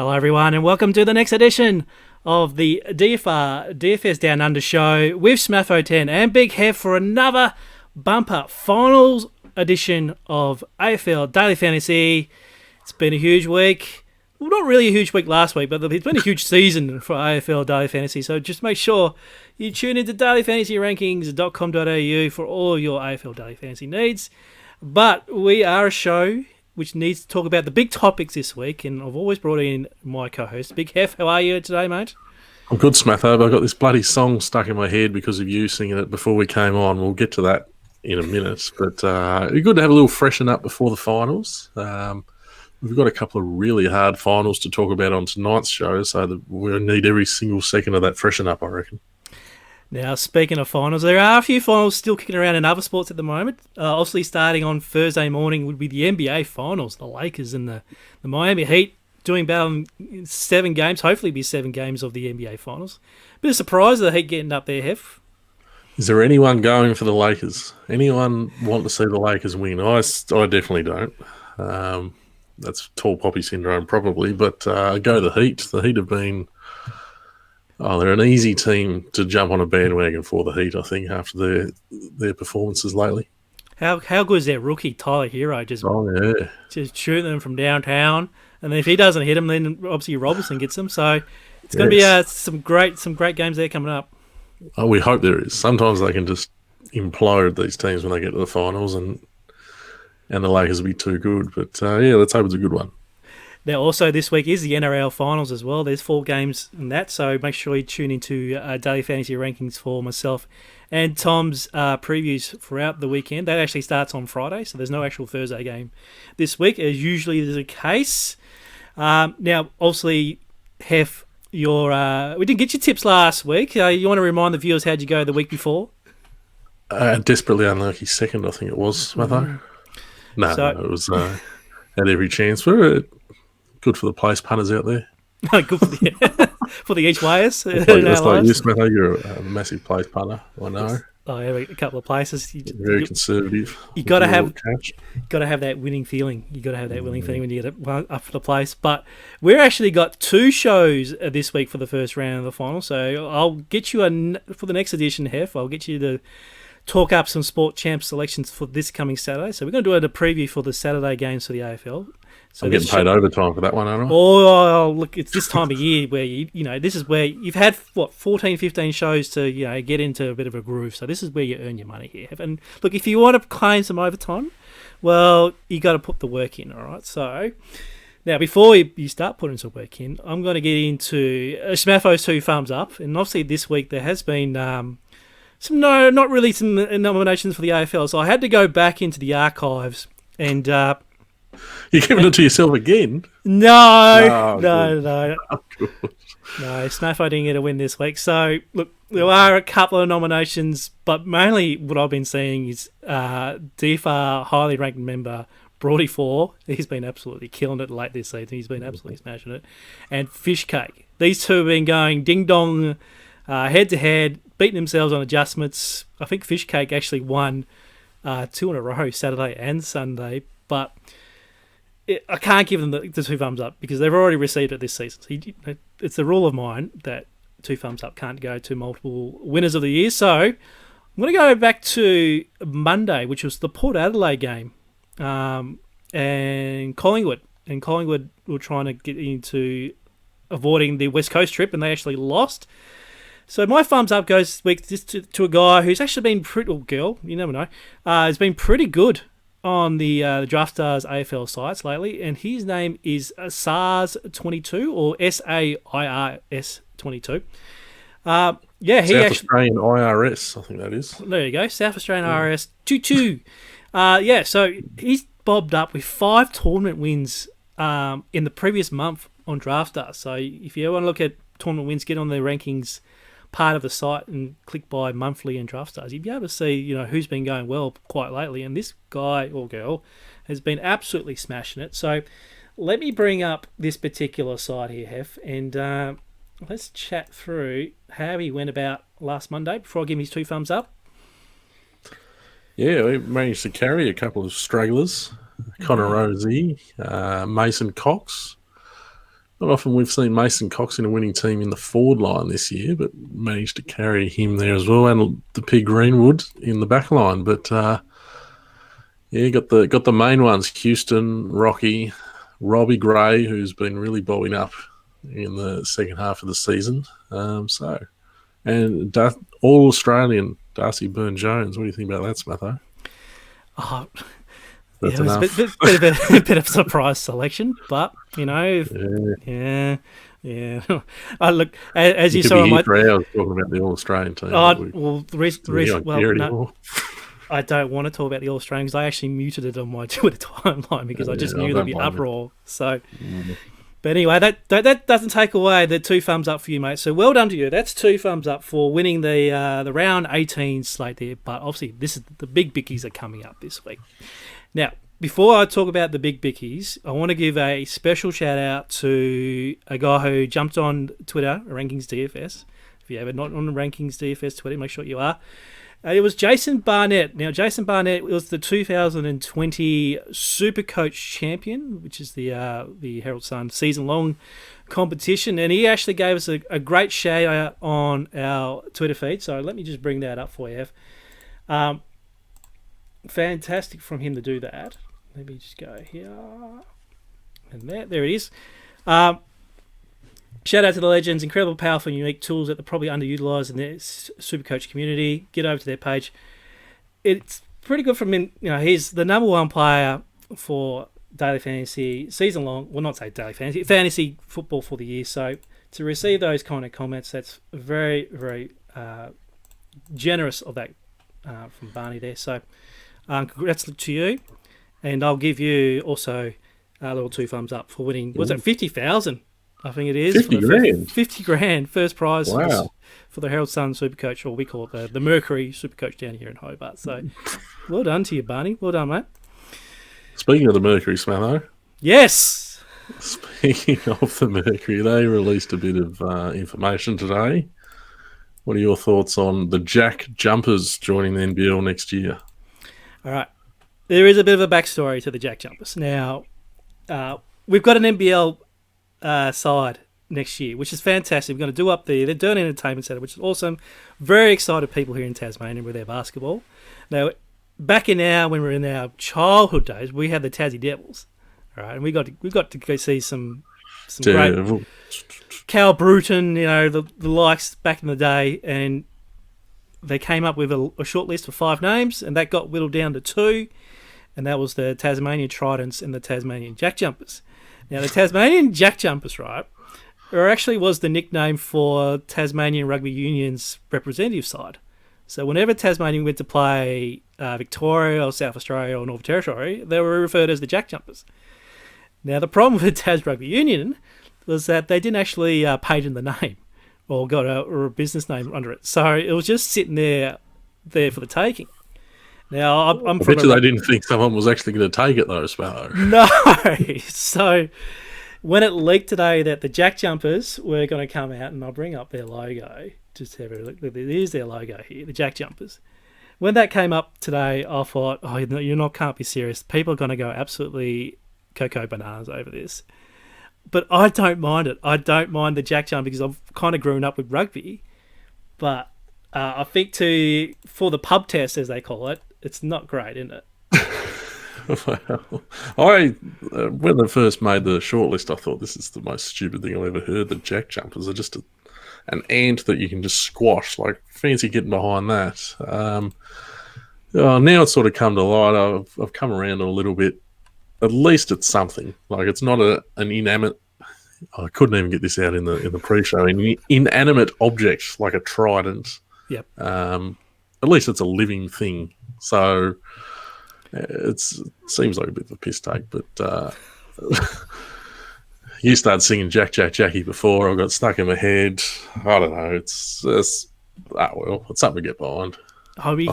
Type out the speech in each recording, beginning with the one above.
Hello, everyone, and welcome to the next edition of the DFS Down Under show with Smatho 10 and Big Hef for another bumper finals edition of AFL Daily Fantasy. It's been a huge week. Well, not really a huge week last week, but it's been a huge season for AFL Daily Fantasy. So just make sure you tune into dailyfantasyrankings.com.au for all your AFL Daily Fantasy needs. But we are a show which needs to talk about the big topics this week, and I've always brought in my co-host, Big Hef. How are you today, mate? I'm good, Smatho, but I've got this bloody song stuck in my head because of you singing it before we came on. We'll get to that in a minute, but it's good to have a little freshen up before the finals. We've got a couple of really hard finals to talk about on tonight's show, so we'll need every single second of that freshen up, I reckon. Now, speaking of finals, there are a few finals still kicking around in other sports at the moment. Obviously, starting on Thursday morning would be the NBA finals. The Lakers and the Miami Heat doing battle in 7 games. Hopefully, be 7 games of the NBA finals. Bit of surprise the Heat getting up there, Hef. Is there anyone going for the Lakers? Anyone want to see the Lakers win? I definitely don't. That's tall poppy syndrome, probably. But go the Heat. The Heat have been... they're an easy team to jump on a bandwagon for, the Heat, I think, after their performances lately. How good is their rookie, Tyler Hero, just shooting them from downtown? And if he doesn't hit them, then obviously Robertson gets them. So it's going to be some great games there coming up. Oh, we hope there is. Sometimes they can just implode, these teams, when they get to the finals, and the Lakers will be too good. But let's hope it's a good one. Now, also this week is the NRL finals as well. There's 4 games in that, so make sure you tune into Daily Fantasy Rankings for myself and Tom's previews throughout the weekend. That actually starts on Friday, so there's no actual Thursday game this week, as usually is the case. Now, obviously, Hef, we didn't get your tips last week. You want to remind the viewers how'd you go the week before? Desperately unlucky second, I think it was, Smatho. No, it was had every chance for it. Good for the place punters out there. Good for the each wayers. That's like you, Smatho. You're a massive place punter, I know. I have a couple of places. Very conservative. You got to have that winning feeling. You got to have that winning feeling when you get up for the place. But we've actually got 2 shows this week for the first round of the final. So I'll get you for the next edition, Hef. I'll get you to talk up some Sport Champ selections for this coming Saturday. So we're going to do a preview for the Saturday games for the AFL. So I'm getting paid overtime for that one, aren't I? Oh, look, it's this time of year where, this is where you've had, 14, 15 shows to, get into a bit of a groove. So this is where you earn your money here. And look, if you want to claim some overtime, well, you got to put the work in, all right? So now, before you start putting some work in, I'm going to get into Smatho's 2 thumbs up. And obviously this week there has been some nominations for the AFL. So I had to go back into the archives and... You're giving it to yourself again? No. No, Smatho didn't get a win this week. So, look, there are a couple of nominations, but mainly what I've been seeing is DFR highly ranked member Brody 4. He's been absolutely killing it late this season. He's been absolutely smashing it. And Fishcake. These 2 have been going ding-dong, head-to-head, beating themselves on adjustments. I think Fishcake actually won 2 in a row, Saturday and Sunday, but... I can't give them the 2 thumbs up because they've already received it this season. It's a rule of mine that 2 thumbs up can't go to multiple winners of the year. So I'm going to go back to Monday, which was the Port Adelaide game, and Collingwood. And Collingwood were trying to get into avoiding the West Coast trip, and they actually lost. So my thumbs up goes this week just to a guy who's actually been pretty, or girl, you never know, has been pretty good on the DraftStars AFL sites lately, and his name is SARS22 or SAIRS22. South Australian IRS, I think that is. There you go, South Australian IRS 22. So he's bobbed up with 5 tournament wins in the previous month on DraftStars. So if you ever want to look at tournament wins, get on the rankings part of the site and click by monthly and DraftStars. You'd be able to see, who's been going well quite lately. And this guy or girl has been absolutely smashing it. So let me bring up this particular site here, Hef, and let's chat through how he went about last Monday before I give him his 2 thumbs up. Yeah, we managed to carry a couple of stragglers. Connor Rosie, Mason Cox, not often we've seen Mason Cox in a winning team in the forward line this year, but managed to carry him there as well, and the Pig Greenwood in the back line. But got the main ones: Houston, Rocky, Robbie Gray, who's been really bobbing up in the second half of the season. And all Australian Darcy Byrne-Jones. What do you think about that, Smatho? Oh, That's it was enough. a bit of a surprise selection, but yeah. Look, as you saw on my. 3 hours talking about the All Australian team. No, I don't want to talk about the All Australian because I actually muted it on my Twitter timeline because I just knew there'd be uproar. So, but anyway, that doesn't take away the 2 thumbs up for you, mate. So well done to you. That's 2 thumbs up for winning the round 18 slate there. But obviously, this is the big bickies are coming up this week. Now, before I talk about the big bickies, I want to give a special shout out to a guy who jumped on Twitter, Rankings DFS. If you ever not on the Rankings DFS Twitter, make sure you are. It was Jason Barnett. Now, Jason Barnett was the 2020 Supercoach champion, which is the Herald Sun season-long competition, and he actually gave us a great shout out on our Twitter feed. So let me just bring that up for you. Fantastic from him to do that. Let me just go here. And there it is. Shout out to the legends. Incredible, powerful, and unique tools that are probably underutilized in the Supercoach community. Get over to their page. It's pretty good from him. He's the number 1 player for daily fantasy season long. Well, not say daily fantasy football for the year. So to receive those kind of comments, that's very, very generous of that from Barney there. So congrats to you, and I'll give you also a little 2 thumbs up for winning. Was it 50,000? I think it is 50 grand. 50 grand first prize. Wow. For the Herald Sun Supercoach, or we call it the Mercury Supercoach down here in Hobart. So well done to you, Barney. Well done, mate. Speaking of the Mercury, Smatho. Yes. Speaking of the Mercury, they released a bit of information today. What are your thoughts on the Jack Jumpers joining the NBL next year? All right. There is a bit of a backstory to the Jack Jumpers. Now, we've got an NBL side next year, which is fantastic. We're going to do up the Dern Entertainment Centre, which is awesome. Very excited people here in Tasmania with their basketball. Now, back when we were in our childhood days, we had the Tassie Devils, all right, and we got to go see some great Cal Bruton, the likes back in the day, and they came up with a short list of 5 names, and that got whittled down to 2, and that was the Tasmanian Tridents and the Tasmanian Jack Jumpers. Now, the Tasmanian Jack Jumpers, right, actually was the nickname for Tasmanian Rugby Union's representative side. So whenever Tasmania went to play Victoria or South Australia or Northern Territory, they were referred as the Jack Jumpers. Now, the problem with Tas Rugby Union was that they didn't actually patent the name or got a business name under it. So it was just sitting there for the taking. Now, I bet you they didn't think someone was actually going to take it, though, Sparrow. No. So when it leaked today that the Jack Jumpers were going to come out, and I'll bring up their logo, just have a look. Here's their logo here, the Jack Jumpers. When that came up today, I thought, can't be serious. People are going to go absolutely cocoa bananas over this. But I don't mind it. I don't mind the Jack Jumper because I've kind of grown up with rugby. But I think for the pub test, as they call it, it's not great, isn't it? Well, when they first made the shortlist, I thought this is the most stupid thing I've ever heard. The Jack Jumpers are just an ant that you can just squash. Like, fancy getting behind that. Now it's sort of come to light. I've come around a little bit. At least it's something. Like, it's not an inanimate. I couldn't even get this out in the pre-show. An inanimate object like a trident. Yep. At least it's a living thing. So it seems like a bit of a piss take, but you started singing Jack, Jack, Jackie before. I got stuck in my head. I don't know. It's something to get behind. You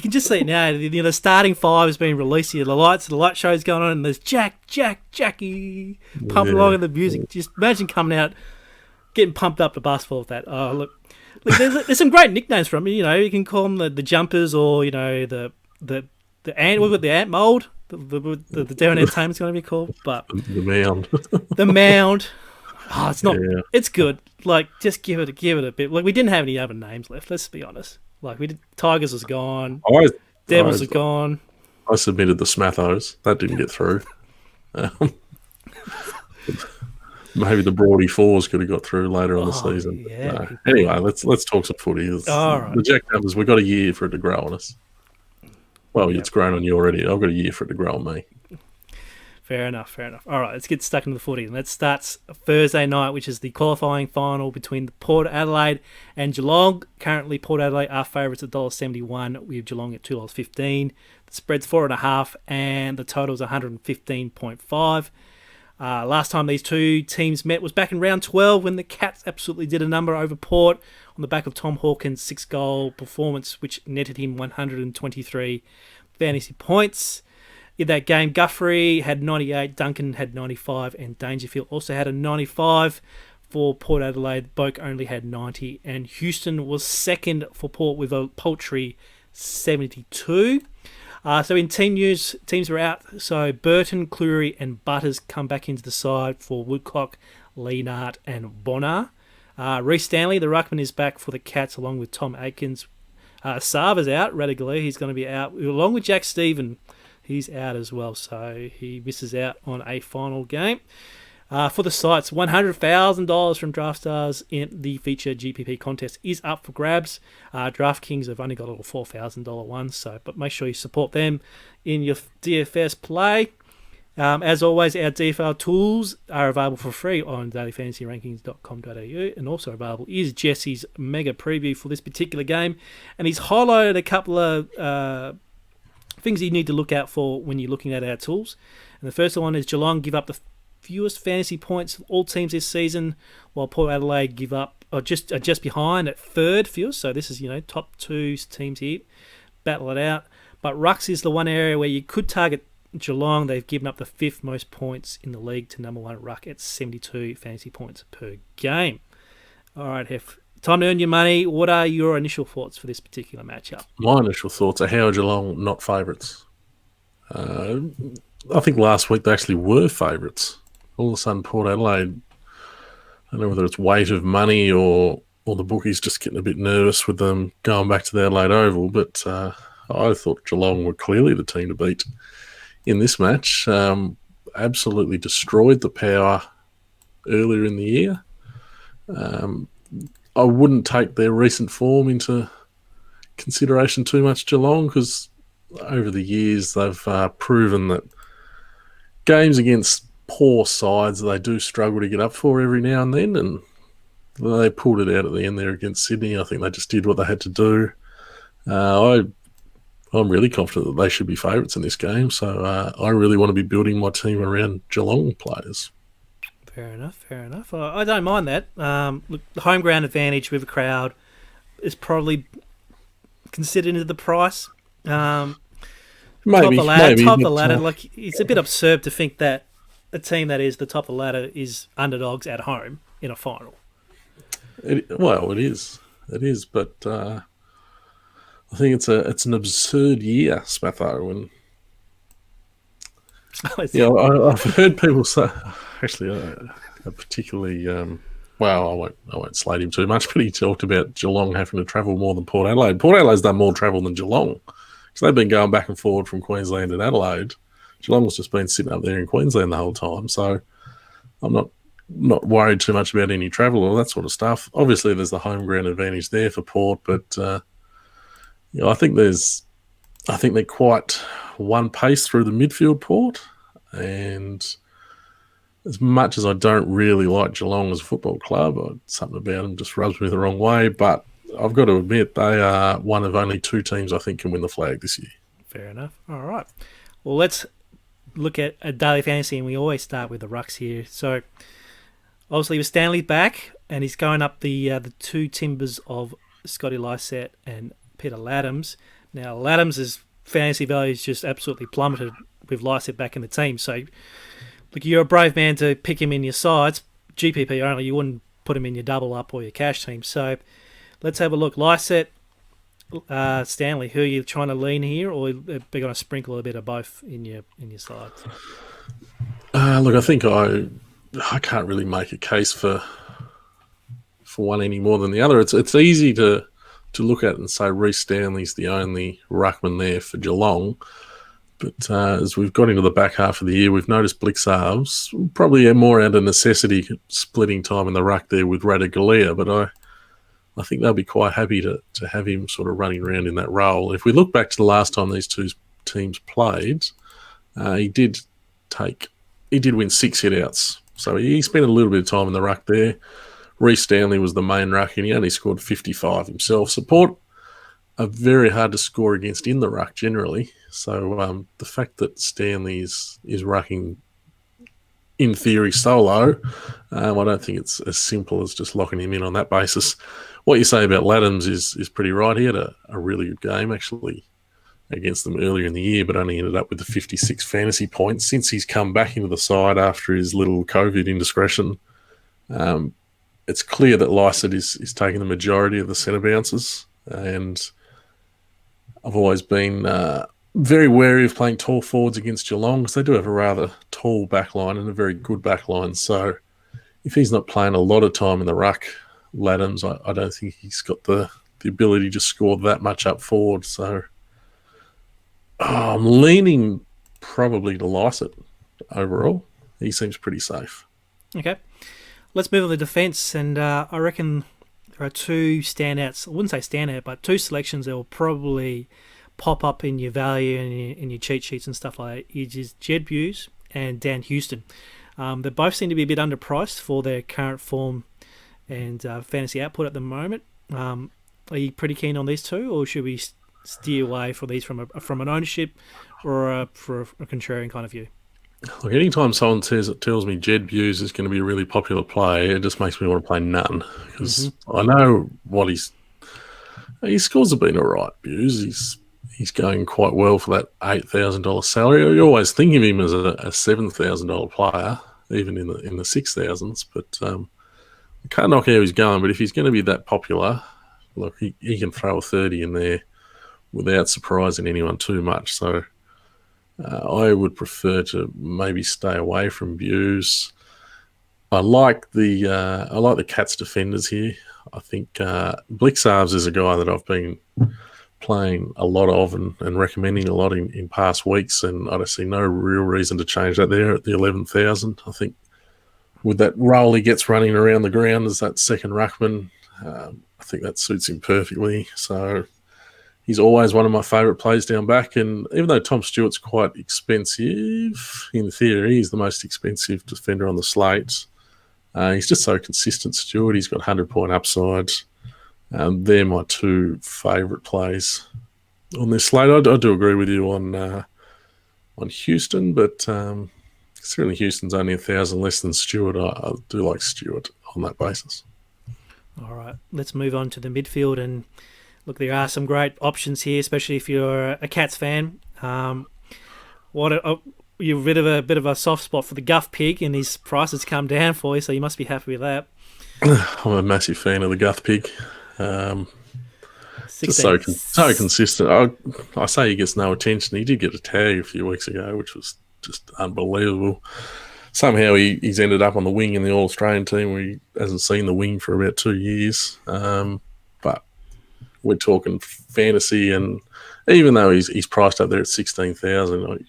can just see it now. The starting 5 has been released here. The light show's going on, and there's Jack, Jack, Jackie pumping along with the music. Just imagine coming out, getting pumped up to basketball with that. Oh, look, there's some great nicknames from it. You can call them the Jumpers, or the ant. We've got the ant mold. The Darren Entertainment's going to be called, but the mound. The mound. Oh, it's not. Yeah. It's good. Like, just give it a bit. Like, we didn't have any other names left. Let's be honest. Like, Tigers was gone. Devils are gone. I submitted the Smathos. That didn't get through. Maybe the Broady Fours could have got through later on the season. Yeah. Anyway, let's talk some footy. All right. The Jackhammers, we've got a year for it to grow on us. Well, It's grown on you already. I've got a year for it to grow on me. Fair enough. All right, let's get stuck into the footy. Let's start Thursday night, which is the qualifying final between Port Adelaide and Geelong. Currently, Port Adelaide are favourites at $1.71 with Geelong at $2.15. The spread's 4.5 and the total's 115.5. Last time these two teams met was back in round 12 when the Cats absolutely did a number over Port on the back of Tom Hawkins' 6-goal performance, which netted him 123 fantasy points. In that game, Guthrie had 98, Duncan had 95, and Dangerfield also had a 95. For Port Adelaide, Boak only had 90, and Houston was second for Port with a paltry 72. So in team news, teams were out. So Burton, Cleary, and Butters come back into the side for Woodcock, Lienert, and Bonner. Reece Stanley, the ruckman, is back for the Cats along with Tom Aikens. Sava's out, radically. He's going to be out along with Jack Stephen. He's out as well, so he misses out on a final game. For the sites, $100,000 from DraftStars in the feature GPP contest is up for grabs. DraftKings have only got a little $4,000 one, but make sure you support them in your DFS play. As always, our DFL tools are available for free on dailyfantasyrankings.com.au, and also available is Jesse's mega preview for this particular game, and he's highlighted a couple of things you need to look out for when you're looking at our tools. And the first one is Geelong give up the fewest fantasy points of all teams this season, while Port Adelaide give up just behind at third fewest. So this is top two teams here, battle it out. But Rucks is the one area where you could target Geelong. They've given up the fifth most points in the league to number one Ruck at 72 fantasy points per game. All right, Hef. Time to earn your money. What are your initial thoughts for this particular matchup? My initial thoughts are how are Geelong not favourites? I think last week they actually were favourites. All of a sudden, Port Adelaide, I don't know whether it's weight of money or the bookies just getting a bit nervous with them going back to the Adelaide Oval, but I thought Geelong were clearly the team to beat in this match. Absolutely destroyed the Power earlier in the year. I wouldn't take their recent form into consideration too much, Geelong, because over the years they've proven that games against poor sides they do struggle to get up for every now and then, and they pulled it out at the end there against Sydney. I think they just did what they had to do. I'm really confident that they should be favourites in this game, so I really want to be building my team around Geelong players. Fair enough. I don't mind that. Look, the home ground advantage with a crowd is probably considered into the price. Maybe. Top of the ladder. Like, it's a bit absurd to think that a team that is the top of the ladder is underdogs at home in a final. It is. It is, but I think it's an absurd year, Smatho. And I've heard people say. Actually, a particularly I won't slate him too much, but he talked about Geelong having to travel more than Port Adelaide. Port Adelaide's done more travel than Geelong, because they've been going back and forward from Queensland and Adelaide. Geelong's just been sitting up there in Queensland the whole time, so I'm not worried too much about any travel or that sort of stuff. Obviously, there's the home ground advantage there for Port, but I think they're quite one pace through the midfield, Port, and as much as I don't really like Geelong as a football club, something about them just rubs me the wrong way. But I've got to admit, they are one of only two teams I think can win the flag this year. Fair enough. All right. Well, let's look at a daily fantasy, and we always start with the Rucks here. So, obviously, with Stanley back, and he's going up the two timbers of Scotty Lysett and Peter Laddams. Now, Laddams' fantasy value is just absolutely plummeted with Lysett back in the team. So, look, you're a brave man to pick him in your sides. GPP only, you wouldn't put him in your double up or your cash team. So let's have a look. Lysett, Stanley, who are you trying to lean here, or are you going to sprinkle a bit of both in your sides? Look, I think I I can't really make a case for one any more than the other. It's easy to look at and say Reece Stanley's the only ruckman there for Geelong. But as we've got into the back half of the year, we've noticed Blixarves probably more out of necessity splitting time in the ruck there with Radigalia. But I think they'll be quite happy to have him sort of running around in that role. If we look back to the last time these two teams played, he did win 6 hitouts. So he spent a little bit of time in the ruck there. Reece Stanley was the main ruck, and he only scored 55 himself. Support are very hard to score against in the ruck generally. So the fact that Stanley is rucking in theory solo, I don't think it's as simple as just locking him in on that basis. What you say about Laddams is pretty right. He had a really good game actually against them earlier in the year, but only ended up with the 56 fantasy points. Since he's come back into the side after his little COVID indiscretion, it's clear that Lysett is taking the majority of the centre bounces, and I've always been very wary of playing tall forwards against Geelong because they do have a rather tall backline and a very good backline. So if he's not playing a lot of time in the ruck, Laddams, I don't think he's got the ability to score that much up forward. So I'm leaning probably to Lysett overall. He seems pretty safe. Okay. Let's move on to defence, and I reckon there are two standouts. I wouldn't say standout, but two selections that will probably pop up in your value and in your cheat sheets and stuff like that. It is Jed Hughes and Dan Houston. They both seem to be a bit underpriced for their current form and fantasy output at the moment. Are you pretty keen on these two, or should we steer away from these from an ownership or for a contrarian kind of view? Look, anytime someone tells me Jed Hughes is going to be a really popular play, it just makes me want to play none because I know what his scores have been all right. Hughes, he's going quite well for that $8,000 salary. You always think of him as a $7,000 player, even in the 6,000s. But I can't knock how he's going. But if he's going to be that popular, look, he can throw a 30 in there without surprising anyone too much. So I would prefer to maybe stay away from Hughes. I like the Cats defenders here. I think Blixarves is a guy that I've been playing a lot of and recommending a lot in past weeks, and I see no real reason to change that there at the 11,000. I think with that role he gets running around the ground as that second ruckman, I think that suits him perfectly. So he's always one of my favourite plays down back, and even though Tom Stewart's quite expensive, in theory he's the most expensive defender on the slate. He's just so consistent, Stewart. He's got 100-point upsides. They're my two favourite plays on this slate. I do agree with you on Houston, but certainly Houston's only 1,000 less than Stewart. I do like Stewart on that basis. All right, let's move on to the midfield. And look, there are some great options here, especially if you're a Cats fan. You're a bit of a soft spot for the Guff Pig, and his price has come down for you, so you must be happy with that. I'm a massive fan of the Guff Pig. Just so consistent. I say he gets no attention. He did get a tag a few weeks ago, which was just unbelievable. Somehow he's ended up on the wing in the All-Australian team where he hasn't seen the wing for about 2 years. But we're talking fantasy, and even though he's priced up there at 16,000, it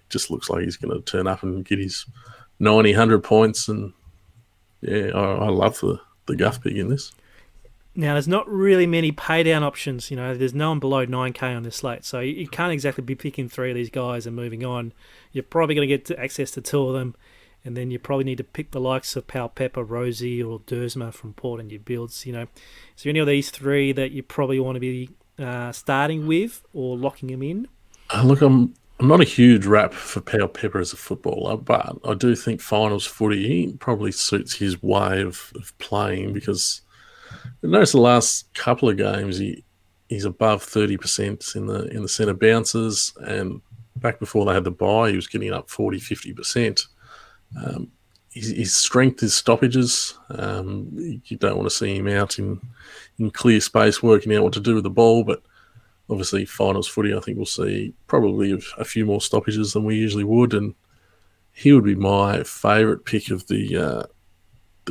just looks like he's going to turn up and get his 90, 100 points. And yeah, I love the Guff Pig in this. Now, there's not really many pay-down options. You know, there's no one below 9K on this slate, so you can't exactly be picking three of these guys and moving on. You're probably going to get access to two of them, and then you probably need to pick the likes of Pal Pepper, Rosie, or Dursma from Port in your builds. You know, is there any of these three that you probably want to be starting with or locking them in? Look, I'm not a huge rap for Pal Pepper as a footballer, but I do think finals footy probably suits his way of playing because I noticed the last couple of games he's above 30% in the centre bounces, and back before they had the bye, he was getting up 40, 50%. His strength is stoppages. You don't want to see him out in clear space working out what to do with the ball, but obviously finals footy, I think we'll see probably a few more stoppages than we usually would, and he would be my favourite pick of the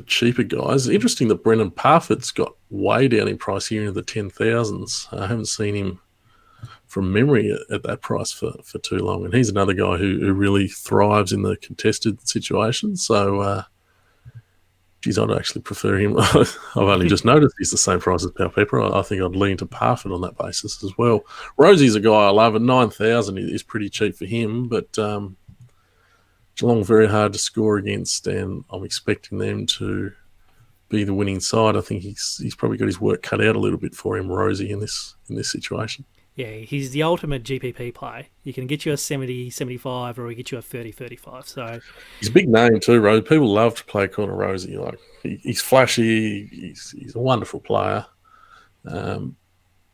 cheaper guys. Interesting that Brendan Parfitt's got way down in price here into the 10,000s. I haven't seen him from memory at that price for too long. And he's another guy who really thrives in the contested situations. So, geez, I'd actually prefer him. I've only just noticed he's the same price as Pal Pepper. I think I'd lean to Parfitt on that basis as well. Rosie's a guy I love. At 9,000 is pretty cheap for him, but Geelong very hard to score against, and I'm expecting them to be the winning side. I think he's probably got his work cut out a little bit for him, Rosie, in this situation. Yeah, he's the ultimate GPP play. You can get you a 70, 75, or he get you a 30, 35. So he's a big name too, Rosie. People love to play Connor Rosie. Like he's flashy. He's a wonderful player.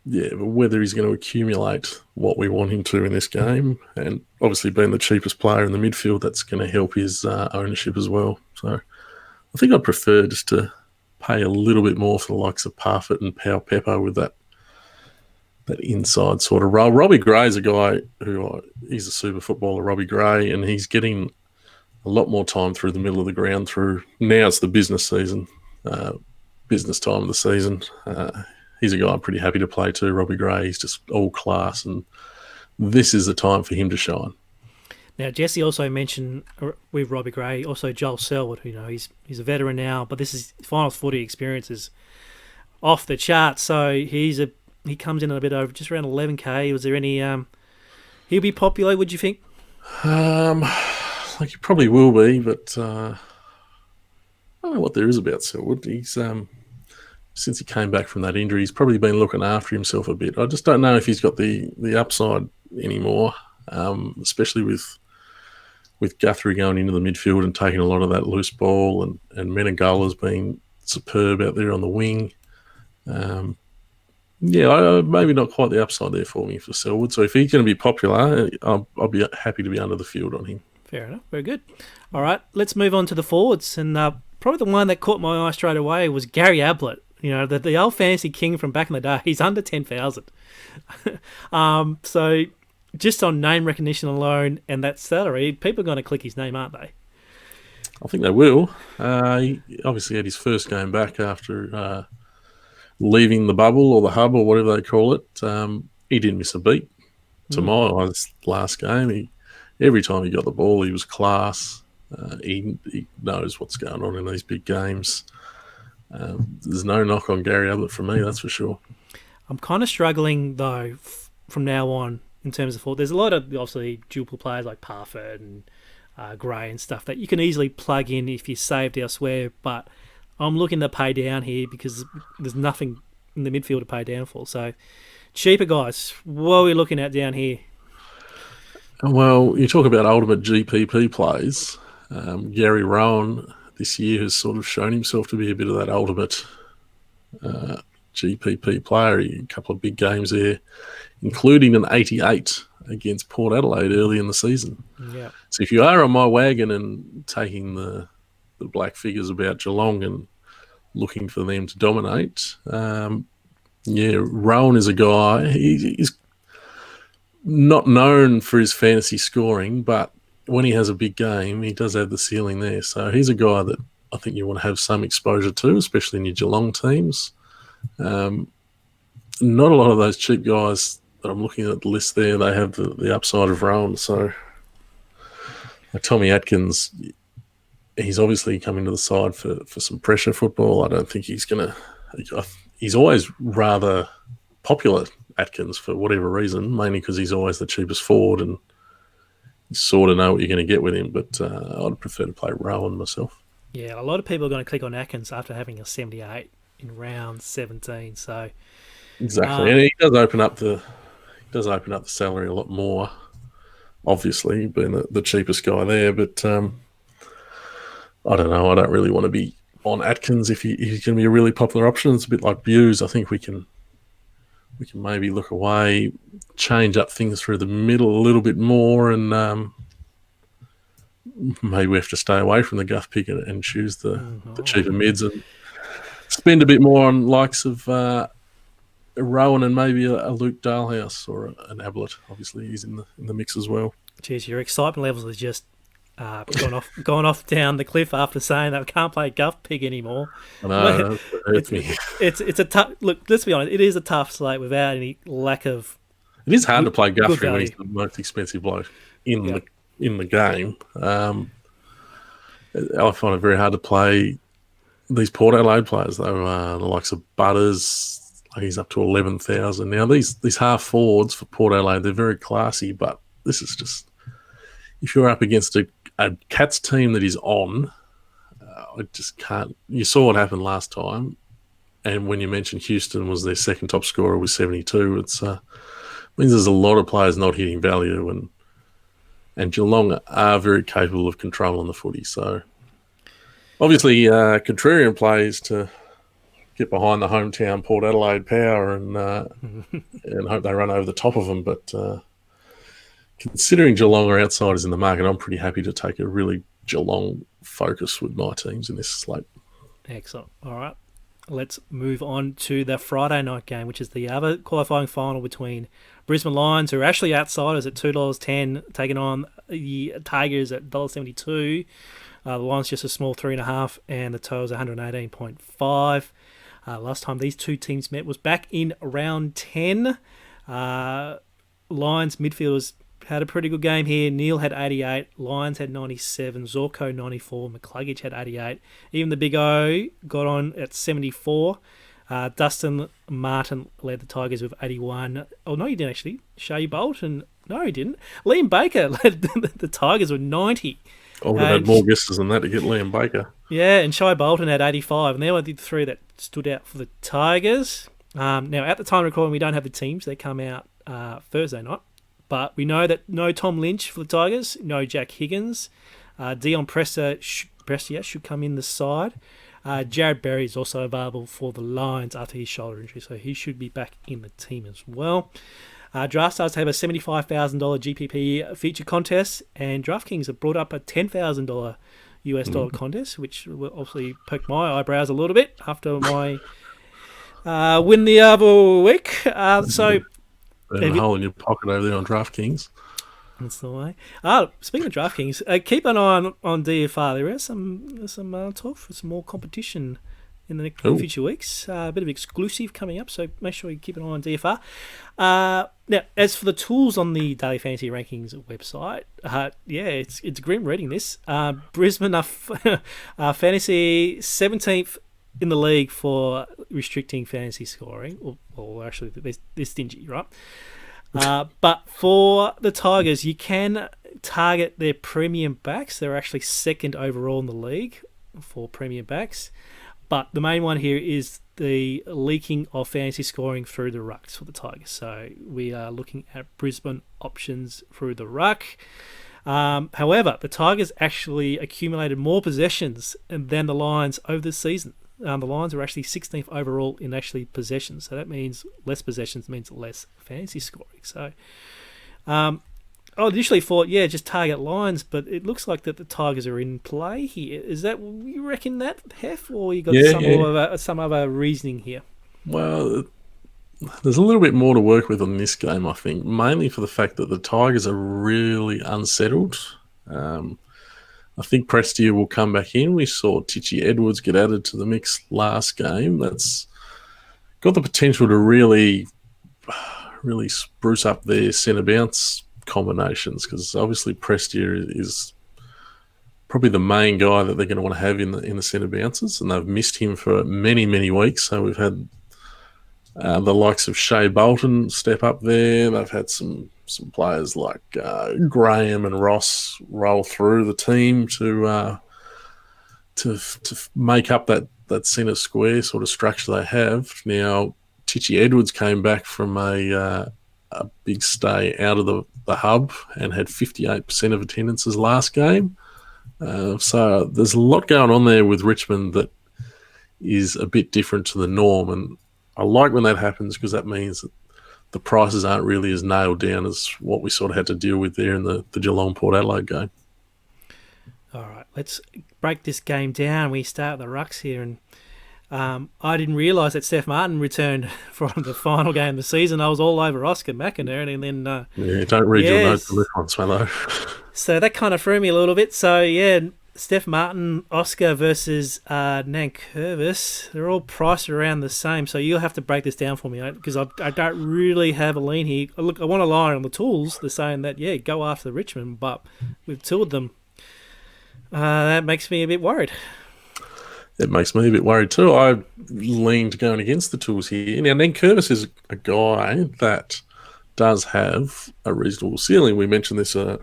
Yeah, but whether he's going to accumulate what we want him to in this game, and obviously being the cheapest player in the midfield, that's going to help his ownership as well. So I think I'd prefer just to pay a little bit more for the likes of Parfitt and Pal Pepper with that inside sort of role. Robbie Gray's a guy he's a super footballer, Robbie Gray, and he's getting a lot more time through the middle of the ground now it's the business season, business time of the season. He's a guy I'm pretty happy to play too, Robbie Gray. He's just all class, and this is the time for him to shine. Now, Jesse also mentioned with Robbie Gray, also Joel Selwood, who he's a veteran now, but this is finals footy experiences off the charts. So he comes in a bit over just around 11k. Was there any? He'll be popular, would you think? Like he probably will be, but I don't know what there is about Selwood. He's since he came back from that injury, he's probably been looking after himself a bit. I just don't know if he's got the upside anymore, especially with Guthrie going into the midfield and taking a lot of that loose ball, and Menegala's been superb out there on the wing. Maybe not quite the upside there for me for Selwood. So if he's going to be popular, I'll be happy to be under the field on him. Fair enough. Very good. All right, let's move on to the forwards. And probably the one that caught my eye straight away was Gary Ablett. The old fantasy king from back in the day. He's under 10,000. So just on name recognition alone and that salary, people are going to click his name, aren't they? I think they will. He obviously had his first game back after leaving the bubble or the hub or whatever they call it. He didn't miss a beat to my eyes last game. Every time he got the ball, he was class. He knows what's going on in these big games. There's no knock on Gary Ablett from me, that's for sure. I'm kind of struggling, though, from now on in terms of forward. There's a lot of, obviously, dual players like Parfitt and Gray and stuff that you can easily plug in if you're saved elsewhere, but I'm looking to pay down here because there's nothing in the midfield to pay down for. So, cheaper guys, what are we looking at down here? Well, you talk about ultimate GPP plays. Gary Rowan this year has sort of shown himself to be a bit of that ultimate GPP player. A couple of big games there, including an 88 against Port Adelaide early in the season. Yeah. So if you are on my wagon and taking the black figures about Geelong and looking for them to dominate, Rowan is a guy. He's not known for his fantasy scoring, but when he has a big game, he does have the ceiling there. So he's a guy that I think you want to have some exposure to, especially in your Geelong teams. Not a lot of those cheap guys that I'm looking at the list there, they have the upside of Rowan. So Tommy Atkins, he's obviously coming to the side for some pressure football. I don't think he's going to... He's always rather popular, Atkins, for whatever reason, mainly because he's always the cheapest forward and you sort of know what you're going to get with him, but I'd prefer to play Rowan myself. Yeah, a lot of people are going to click on Atkins after having a 78 in round 17. So exactly, and he does open up the salary a lot more. Obviously, being the cheapest guy there, but I don't know. I don't really want to be on Atkins if he's going to be a really popular option. It's a bit like Buse. I think we can maybe look away, change up things through the middle a little bit more, and maybe we have to stay away from the guff pick and choose the cheaper mids and spend a bit more on likes of Rowan and maybe a Luke Dalhouse or an Ablett. Obviously, he's in the mix as well. Jeez, your excitement levels are just gone off down the cliff after saying that we can't play Guff Pig anymore. I know, it hurts me. It's a tough look. Let's be honest, it is a tough slate without any lack of. It is hard to play good Guthrie when he's value. the most expensive bloke in the game. I find it very hard to play these Port Adelaide players, though. The likes of Butters, he's up to 11,000 now. These half forwards for Port Adelaide, they're very classy, but this is just, if you're up against a Cats team that is on, I just can't. You saw what happened last time, and when you mentioned Houston was their second top scorer with 72, it's means there's a lot of players not hitting value, and Geelong are very capable of controlling the footy. So obviously, contrarian plays to get behind the hometown Port Adelaide power and hope they run over the top of them. But considering Geelong are outsiders in the market, I'm pretty happy to take a really Geelong focus with my teams in this slate. Excellent. All right. Let's move on to the Friday night game, which is the other qualifying final between Brisbane Lions, who are actually outsiders at $2.10, taking on the Tigers at $1.72. The Lions just a small 3.5, and the Thurs 118.5. Last time these two teams met was back in round 10. Lions midfielders had a pretty good game here. Neil had 88, Lions had 97, Zorko 94, McCluggage had 88. Even the Big O got on at 74. Dustin Martin led the Tigers with 81. Oh, no, he didn't actually. Shea Bolton, no, he didn't. Liam Baker led the Tigers with 90. I would have had more guesses than that to get Liam Baker. Yeah, and Shea Bolton had 85, and they were the three that stood out for the Tigers. Now, at the time of recording, we don't have the teams. They come out Thursday night. But we know that no Tom Lynch for the Tigers, no Jack Higgins. Dion Prestia should come in the side. Jared Berry is also available for the Lions after his shoulder injury, so he should be back in the team as well. DraftStars have a $75,000 GPP feature contest, and DraftKings have brought up a $10,000 US dollar contest, which will obviously poke my eyebrows a little bit after my win the other week. So. And a hole in your pocket over there on DraftKings. That's the way. Speaking of DraftKings, keep an eye on DFR. There is some talk for some more competition in the future weeks. A bit of exclusive coming up, so make sure you keep an eye on DFR. Now, as for the tools on the Daily Fantasy Rankings website, it's grim reading this. Brisbane are fantasy 17th in the league for restricting fantasy scoring, or actually they're stingy, right? But for the Tigers, you can target their premium backs. They're actually second overall in the league for premium backs. But the main one here is the leaking of fantasy scoring through the rucks for the Tigers. So we are looking at Brisbane options through the ruck. However, the Tigers actually accumulated more possessions than the Lions over the season. The Lions are actually 16th overall in actually possessions. So that means less possessions means less fantasy scoring. So I initially thought, just target Lions, but it looks like that the Tigers are in play here. Is that, you reckon that, Hef, or you got some other reasoning here? Well, there's a little bit more to work with on this game, I think, mainly for the fact that the Tigers are really unsettled. I think Prestia will come back in. We saw Tichy Edwards get added to the mix last game. That's got the potential to really spruce up their centre bounce combinations, because obviously Prestia is probably the main guy that they're going to want to have in the centre bounces, and they've missed him for many, many weeks. So we've had the likes of Shea Bolton step up there. They've had some players like Graham and Ross roll through the team to make up that centre square sort of structure they have. Now, Tichy Edwards came back from a big stay out of the hub and had 58% of attendances last game. So there's a lot going on there with Richmond that is a bit different to the norm, and I like when that happens because that means that the prices aren't really as nailed down as what we sort of had to deal with there in the Geelong Port Adelaide game. All right, let's break this game down. We start the rucks here, and I didn't realise that Steph Martin returned for the final game of the season. I was all over Oscar McInerney, and then don't read your notes on this one, Smatho. So that kind of threw me a little bit. So yeah, Steph Martin, Oscar versus Nankervis, they're all priced around the same. So you'll have to break this down for me, because I don't really have a lean here. Look, I want to lie on the tools. They're saying that, yeah, go after the Richmond, but with two of them, that makes me a bit worried. It makes me a bit worried too. I leaned going against the tools here. Now, Nankervis is a guy that does have a reasonable ceiling. We mentioned this a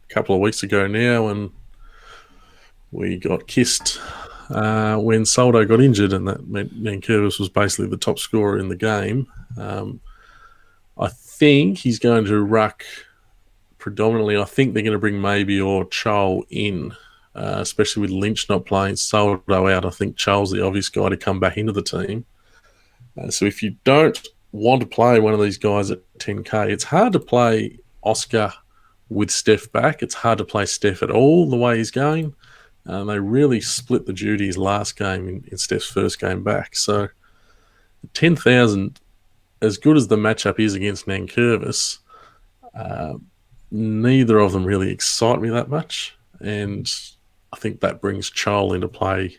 couple of weeks ago now, and we got kissed when Soldo got injured, and that meant Nankervis was basically the top scorer in the game. I think he's going to ruck predominantly. I think they're going to bring maybe or Chol in, especially with Lynch not playing, Soldo out. I think Chol's the obvious guy to come back into the team. So if you don't want to play one of these guys at 10K, it's hard to play Oscar with Steph back. It's hard to play Steph at all the way he's going. They really split the duties last game in Steph's first game back. So 10,000, as good as the matchup is against Nankervis, neither of them really excite me that much. And I think that brings Chol into play.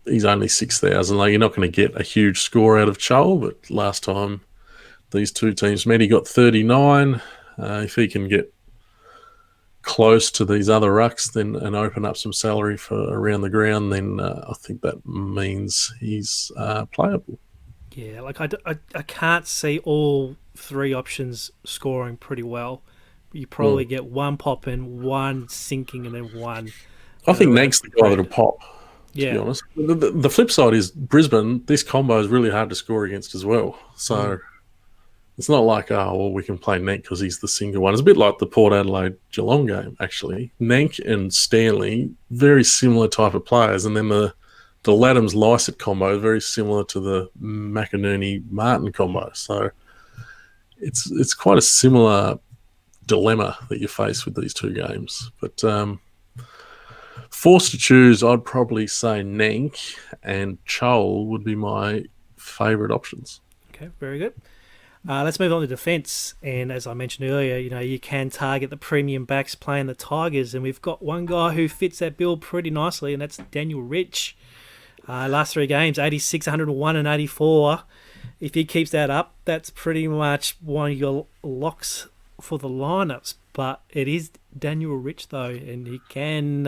He's only 6,000. Like, you're not going to get a huge score out of Chol, but last time these two teams met, he got 39. If he can get close to these other rucks then and open up some salary for around the ground, then I think that means he's playable. Yeah, like I can't see all three options scoring pretty well. You probably get one popping, one sinking, and then one. I think Nank's the guy that'll pop, to be honest. The flip side is Brisbane, this combo is really hard to score against as well. So it's not like, we can play Nank because he's the single one. It's a bit like the Port Adelaide Geelong game, actually. Nank and Stanley, very similar type of players. And then the Laddams-Lysett combo, very similar to the McInerney-Martin combo. So it's quite a similar dilemma that you face with these two games. But forced to choose, I'd probably say Nank and Chol would be my favourite options. Okay, very good. Let's move on to defence. And as I mentioned earlier, you can target the premium backs playing the Tigers. And we've got one guy who fits that bill pretty nicely, and that's Daniel Rich. Last three games, 86, 101 and 84. If he keeps that up, that's pretty much one of your locks for the lineups. But it is Daniel Rich, though, and he can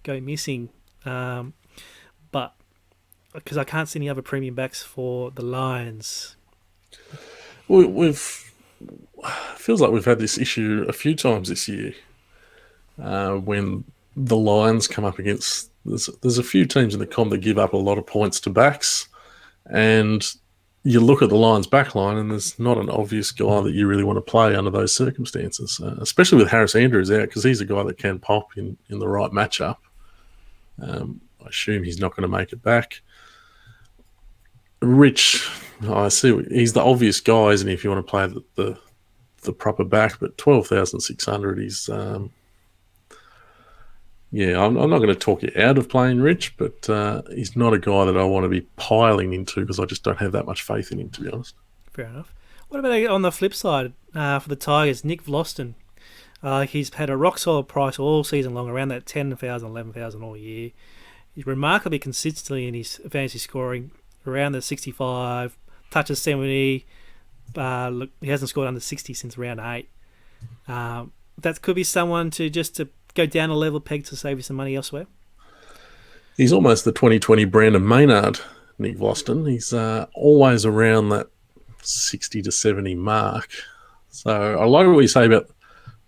go missing. But because I can't see any other premium backs for the Lions. Feels like we've had this issue a few times this year when the Lions come up against. There's a few teams in the comp that give up a lot of points to backs, and you look at the Lions back line and there's not an obvious guy that you really want to play under those circumstances, especially with Harris Andrews out, because he's a guy that can pop in the right matchup. I assume he's not going to make it back. Rich, I see he's the obvious guy, isn't he, if you want to play the proper back, but 12,600 is... I'm not going to talk you out of playing Rich, but he's not a guy that I want to be piling into because I just don't have that much faith in him, to be honest. Fair enough. What about on the flip side for the Tigers, Nick Vlaston? He's had a rock-solid price all season long, around that 10,000, 11,000 all year. He's remarkably consistently in his fantasy scoring, around the 65, touches 70. Look, he hasn't scored under 60 since round 8. That could be someone to go down a level peg to save you some money elsewhere. He's almost the 2020 Brandon Maynard, Nick Vlaston. He's always around that 60 to 70 mark. So I like what you say about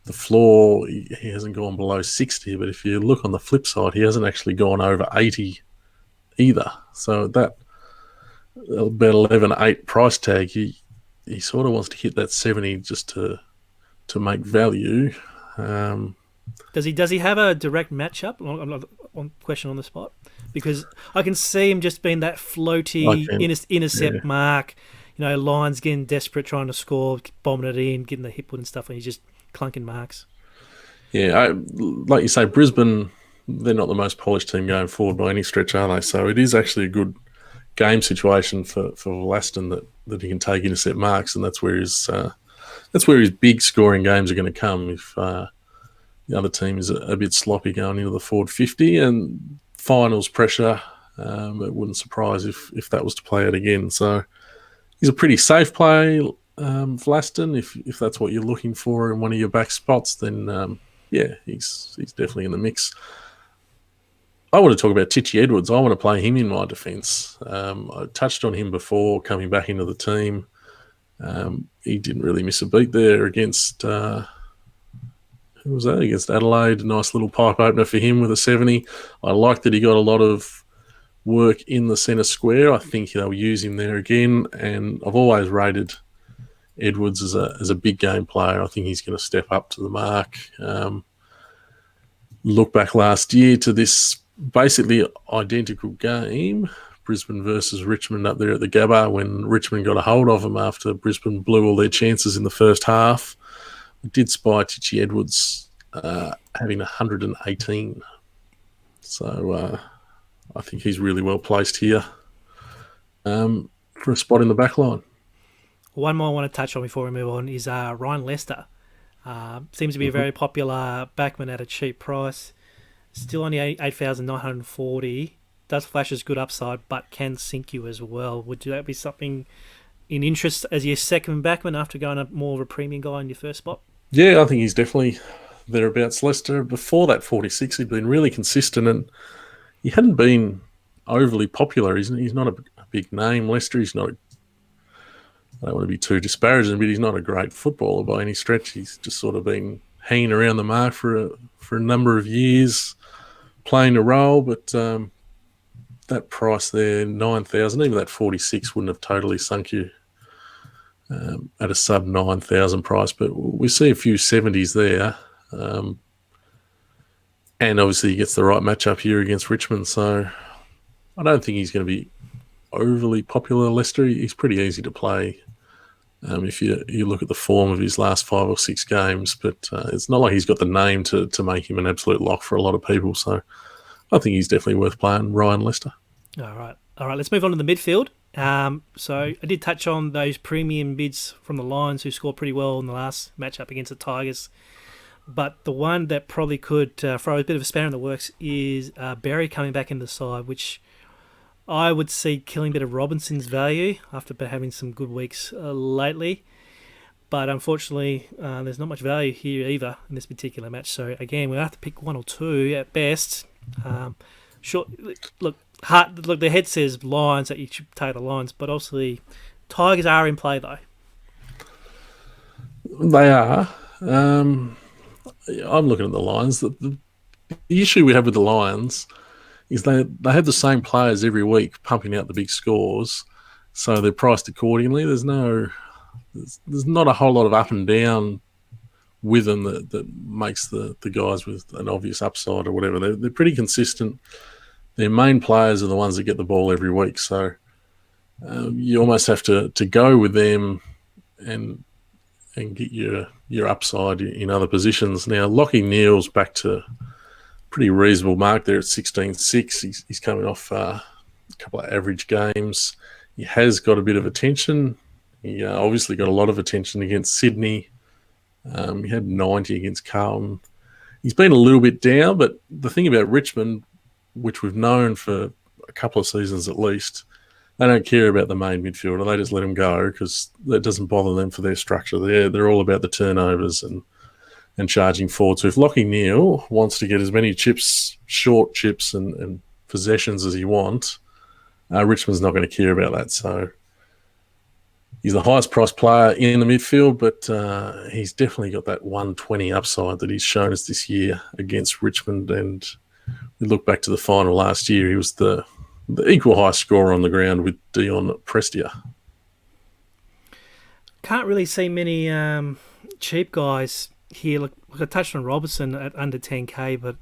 the floor. He hasn't gone below 60, but if you look on the flip side, he hasn't actually gone over 80 either. So that about 11.8 price tag, he sort of wants to hit that 70 just to make value. Does he have a direct matchup? On question on the spot, because I can see him just being that floaty intercept mark. Lions getting desperate, trying to score, bombing it in, getting the hip wood and stuff, and he's just clunking marks. Yeah, like you say, Brisbane they're not the most polished team going forward by any stretch, are they? So it is actually a good game situation for Laston that he can take intercept marks, and that's where his big scoring games are going to come if the other team is a bit sloppy going into the forward 50 and finals pressure. It wouldn't surprise if that was to play out again. So he's a pretty safe play, Vlaston. If that's what you're looking for in one of your back spots, then he's definitely in the mix. I want to talk about Tichy Edwards. I want to play him in my defence. I touched on him before coming back into the team. He didn't really miss a beat there against who was that? Against Adelaide. A nice little pipe opener for him with a 70. I like that he got a lot of work in the centre square. I think they'll use him there again, and I've always rated Edwards as a big game player. I think he's going to step up to the mark. Look back last year to this basically identical game, Brisbane versus Richmond up there at the Gabba, when Richmond got a hold of them after Brisbane blew all their chances in the first half. I did spy Tichy Edwards having 118. So I think he's really well placed here for a spot in the back line. One more I want to touch on before we move on is Ryan Lester. Seems to be a very popular backman at a cheap price. Still only 8,940. Does flash as good upside, but can sink you as well. Would that be something in interest as your second backman after going up more of a premium guy in your first spot? Yeah, I think he's definitely thereabouts. Lester, before that 46, he'd been really consistent, and he hadn't been overly popular. He's not a big name, Lester. He's not. I don't want to be too disparaging, but he's not a great footballer by any stretch. He's just sort of been hanging around the mark for a number of years, playing a role. But that price there, 9,000, even that 46 wouldn't have totally sunk you at a sub 9,000 price. But we see a few 70s there. And obviously he gets the right matchup here against Richmond. So I don't think he's going to be overly popular, Lester. He's pretty easy to play if you look at the form of his last 5 or 6 games. But it's not like he's got the name to make him an absolute lock for a lot of people. So I think he's definitely worth playing, Ryan Lester. All right. Let's move on to the midfield. So I did touch on those premium bids from the Lions who scored pretty well in the last matchup against the Tigers. But the one that probably could throw a bit of a spanner in the works is Berry coming back into the side, which I would see killing a bit of Robinson's value after having some good weeks lately. But unfortunately, there's not much value here either in this particular match. So again, we'll have to pick one or two at best. Look, the head says Lions, that you should take the Lions, but obviously Tigers are in play though. They are. I'm looking at the Lions. The issue we have with the Lions is they have the same players every week pumping out the big scores, so they're priced accordingly. There's not a whole lot of up and down with them that makes the guys with an obvious upside or whatever. They're pretty consistent. Their main players are the ones that get the ball every week, so you almost have to go with them and get your upside in other positions. Now, Lockie Neal's back to pretty reasonable mark there at 16.6. He's coming off a couple of average games. He has got a bit of attention. He obviously got a lot of attention against Sydney. He had 90 against Carlton. He's been a little bit down, but the thing about Richmond, which we've known for a couple of seasons at least, they don't care about the main midfielder. They just let him go because that doesn't bother them for their structure. They're all about the turnovers and charging forward. So if Lockie Neal wants to get as many short chips and possessions as he wants, Richmond's not going to care about that. So he's the highest priced player in the midfield, but he's definitely got that 120 upside that he's shown us this year against Richmond. And we look back to the final last year, he was the equal high scorer on the ground with Dion Prestia. Can't really see many cheap guys here. Look, I touched on Robertson at under 10k, but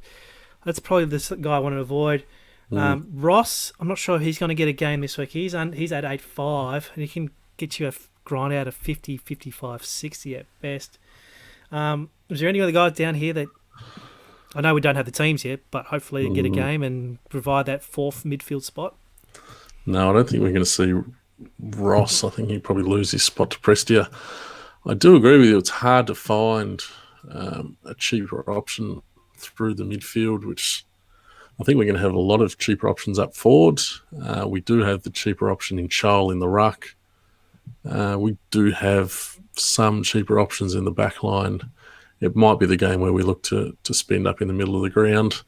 that's probably the guy I want to avoid. Ross, I'm not sure if he's going to get a game this week. He's at 8.5, and he can get you a grind out of 50, 55, 60 at best. Is there any other guys down here that I know we don't have the teams yet, but hopefully get a game and provide that fourth midfield spot. No, I don't think we're going to see Ross. I think he'd probably lose his spot to Prestia. I do agree with you. It's hard to find a cheaper option through the midfield, which I think we're going to have a lot of cheaper options up forward. We do have the cheaper option in Charles in the ruck. We do have some cheaper options in the back line. It might be the game where we look to spend up in the middle of the ground.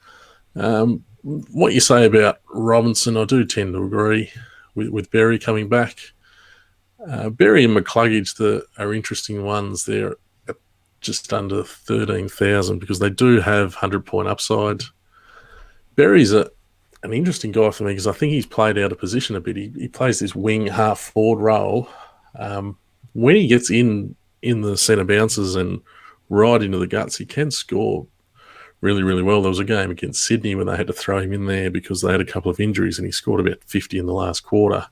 What you say about Robinson, I do tend to agree with Berry coming back. Berry and McCluggage are interesting ones. They're at just under 13,000 because they do have 100-point upside. Berry's an interesting guy for me because I think he's played out of position a bit. He plays this wing half-forward role. When he gets in the centre bounces and right into the guts, he can score really, really well. There was a game against Sydney where they had to throw him in there because they had a couple of injuries and he scored about 50 in the last quarter.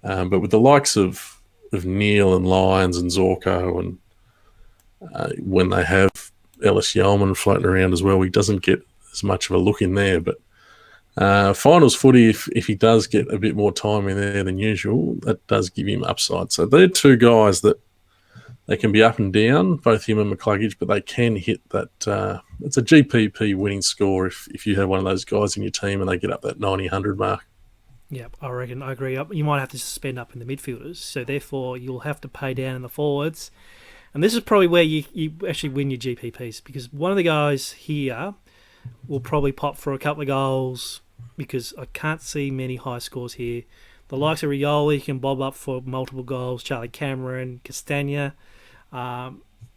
But with the likes of Neil and Lyons and Zorko and when they have Ellis Yeoman floating around as well, he doesn't get as much of a look in there. But finals footy, if he does get a bit more time in there than usual, that does give him upside. So they're two guys that they can be up and down, both him and McCluggage, but they can hit that. It's a GPP winning score if you have one of those guys in your team and they get up that 90-100 mark. Yeah, I agree. You might have to suspend up in the midfielders, so therefore you'll have to pay down in the forwards. And this is probably where you actually win your GPPs, because one of the guys here will probably pop for a couple of goals because I can't see many high scores here. The likes of Rioli can bob up for multiple goals, Charlie Cameron, Castagna. They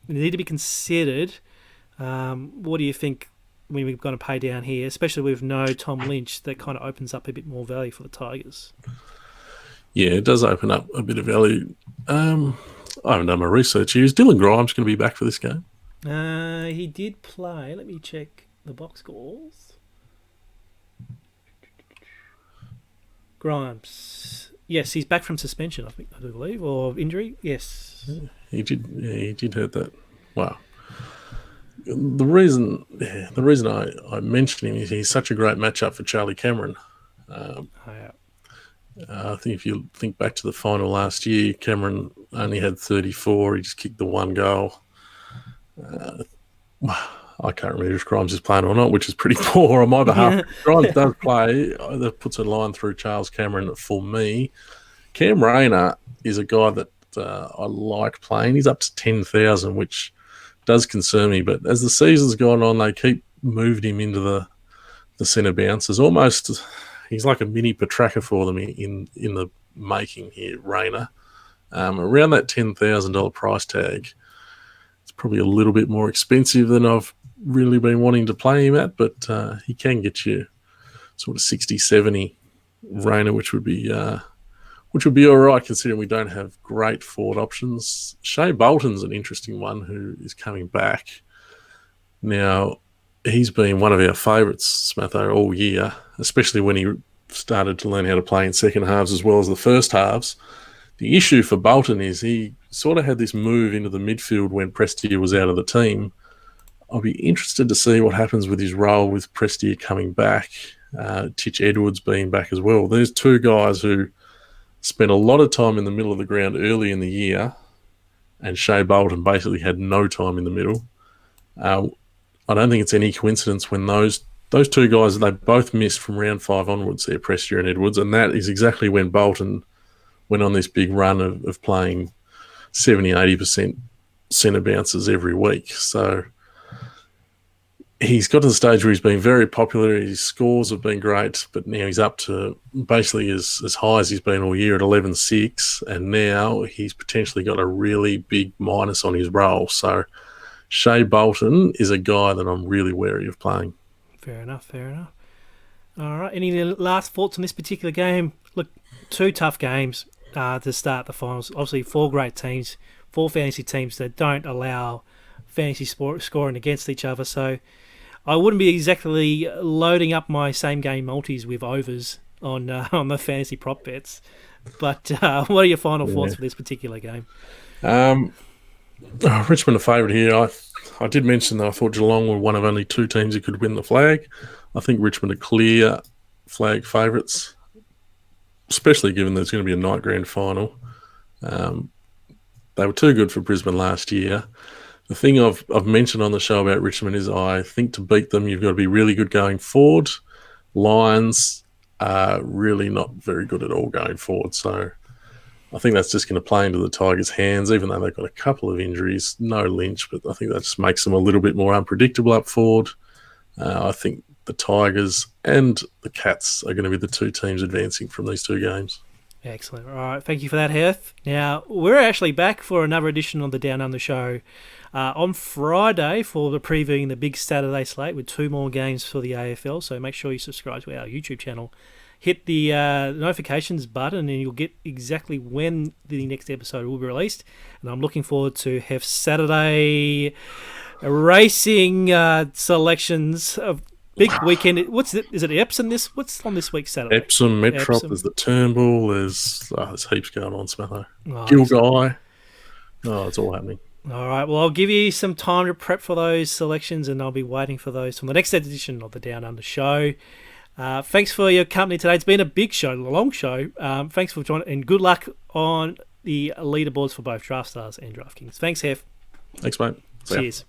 need to be considered. What do you think when we're going to pay down here, especially with no Tom Lynch? That kind of opens up a bit more value for the Tigers. Yeah, it does open up a bit of value. I haven't done my research here. Is Dylan Grimes going to be back for this game? He did play. Let me check the box scores. Grimes. Yes, he's back from suspension, I do believe, or injury. Yes. Yeah, he did hurt that. Wow. The reason I mention him is he's such a great matchup for Charlie Cameron. I think if you think back to the final last year, Cameron only had 34. He just kicked the one goal. I can't remember if Grimes is playing or not, which is pretty poor on my behalf. Grimes does play. That puts a line through Charles Cameron for me. Cam Rayner is a guy that I like playing. He's up to 10,000, which does concern me. But as the season's gone on, they keep moving him into the centre bounces. Almost, he's like a mini Petraka for them in the making here, Rayner. Around that $10,000 price tag, it's probably a little bit more expensive than I've really been wanting to play him at, but he can get you sort of 60, 70 Rayner, which would be all right considering we don't have great forward options. Shea Bolton's an interesting one who is coming back. Now, he's been one of our favourites, Smatho, all year, especially when he started to learn how to play in second halves as well as the first halves. The issue for Bolton is he sort of had this move into the midfield when Prestia was out of the team. I'll be interested to see what happens with his role with Prestia coming back, Titch Edwards being back as well. There's two guys who spent a lot of time in the middle of the ground early in the year, and Shea Bolton basically had no time in the middle. I don't think it's any coincidence when those two guys, they both missed from round 5 onwards there, Prestia and Edwards, and that is exactly when Bolton went on this big run of playing 70, 80% centre bounces every week. So he's got to the stage where he's been very popular. His scores have been great, but now he's up to basically as high as he's been all year at 11.6, and now he's potentially got a really big minus on his role. So Shea Bolton is a guy that I'm really wary of playing. Fair enough. All right, any last thoughts on this particular game? Look, two tough games to start the finals. Obviously, 4 great teams, 4 fantasy teams that don't allow fantasy scoring against each other. So I wouldn't be exactly loading up my same game multis with overs on the fantasy prop bets. But what are your final thoughts for this particular game? Richmond a favourite here. I did mention that I thought Geelong were one of only two teams who could win the flag. I think Richmond are clear flag favourites, especially given there's going to be a night grand final. They were too good for Brisbane last year. The thing I've mentioned on the show about Richmond is I think to beat them, you've got to be really good going forward. Lions are really not very good at all going forward. So I think that's just going to play into the Tigers' hands, even though they've got a couple of injuries. No Lynch, but I think that just makes them a little bit more unpredictable up forward. I think the Tigers and the Cats are going to be the two teams advancing from these two games. Excellent. All right. Thank you for that, Hef. Now, we're actually back for another edition of the Down Under Show on Friday for the previewing the big Saturday slate with 2 more games for the AFL. So make sure you subscribe to our YouTube channel. Hit the notifications button and you'll get exactly when the next episode will be released. And I'm looking forward to Hef's Saturday racing selections of big weekend. Is it Epsom this? What's on this week's Saturday? Epsom, Metrop, there's the Turnbull, there's heaps going on, Smatho. Gilgai. It's all happening. All right, well, I'll give you some time to prep for those selections and I'll be waiting for those from the next edition of the Down Under Show. Thanks for your company today. It's been a big show, a long show. Thanks for joining and good luck on the leaderboards for both Draft Stars and DraftKings. Thanks, Hef. Thanks, mate. Cheers.